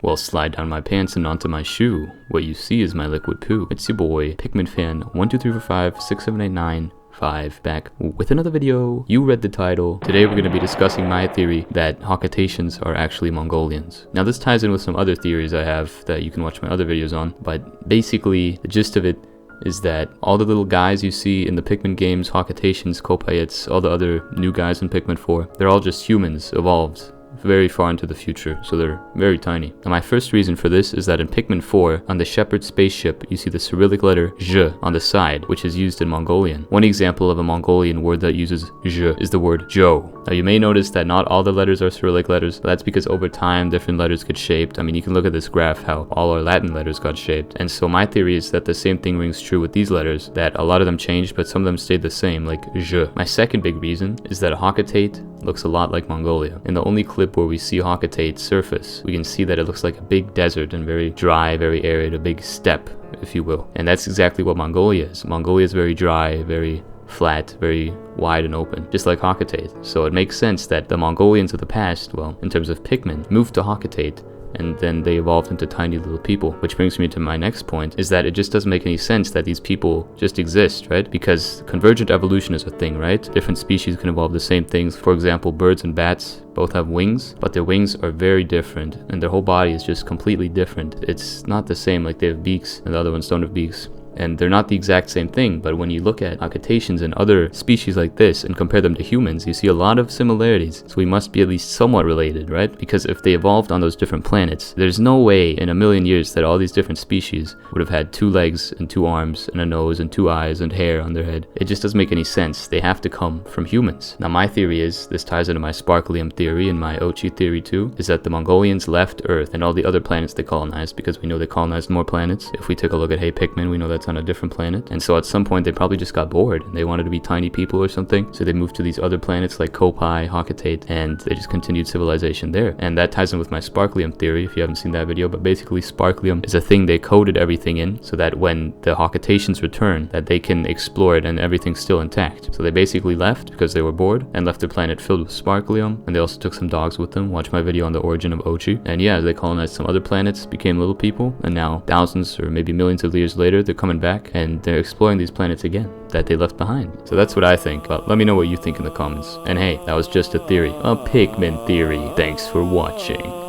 Well, slide down my pants and onto my shoe. What you see is my liquid poo. It's your boy, Pikmin fan 123456789. Back with another video. You read the title. Today we're going to be discussing my theory that Hocotatians are actually Mongolians. Now this ties in with some other theories I have that you can watch my other videos on, but basically the gist of it is that all the little guys you see in the Pikmin games, Hocotatians, Koppaites, all the other new guys in Pikmin 4, they're all just humans evolved very far into the future, so they're very tiny. Now my first reason for this is that in Pikmin 4, on the Shepherd spaceship, you see the Cyrillic letter zh on the side, which is used in Mongolian. One example of a Mongolian word that uses zh is the word Joe. Now you may notice that not all the letters are Cyrillic letters. That's because over time different letters get shaped. I mean, you can look at this graph how all our Latin letters got shaped. And so my theory is that the same thing rings true with these letters, that a lot of them changed but some of them stayed the same, like zh. My second big reason is that a Hocotate looks a lot like Mongolia. In the only clip where we see Hocotate surface, we can see that it looks like a big desert and very dry, very arid, a big steppe, if you will. And that's exactly what Mongolia is. Mongolia is very dry, very flat, very wide and open, just like Hocotate. So it makes sense that the Mongolians of the past, well, in terms of Pikmin, moved to Hocotate, and then they evolved into tiny little people. Which brings me to my next point, is that it just doesn't make any sense that these people just exist, right? Because convergent evolution is a thing, right? Different species can evolve the same things. For example, birds and bats both have wings, but their wings are very different, and their whole body is just completely different. It's not the same, like they have beaks and the other ones don't have beaks. And they're not the exact same thing, but when you look at Hocotatians and other species like this and compare them to humans, you see a lot of similarities. So we must be at least somewhat related, right? Because if they evolved on those different planets, there's no way in a million years that all these different species would have had 2 legs and 2 arms and a nose and 2 eyes and hair on their head. It just doesn't make any sense. They have to come from humans. Now my theory is, this ties into my Sparklium theory and my Ochi theory too, is that the Mongolians left Earth and all the other planets they colonized, because we know they colonized more planets. If we take a look at Hey Pikmin, we know that's on a different planet, and so at some point they probably just got bored and they wanted to be tiny people or something, so they moved to these other planets like Koppai, Hocotate, and they just continued civilization there. And that ties in with my Sparklium theory, if you haven't seen that video. But basically Sparklium is a thing they coded everything in, so that when the Hocotatians return, that they can explore it and everything's still intact. So they basically left because they were bored and left their planet filled with Sparklium, and they also took some dogs with them. Watch my video on the origin of Ochi. And yeah, they colonized some other planets, became little people, and now thousands or maybe millions of years later they're coming back and they're exploring these planets again that they left behind. So that's what I think, but let me know what you think in the comments. And hey, that was just a theory, a Pikmin theory. Thanks for watching.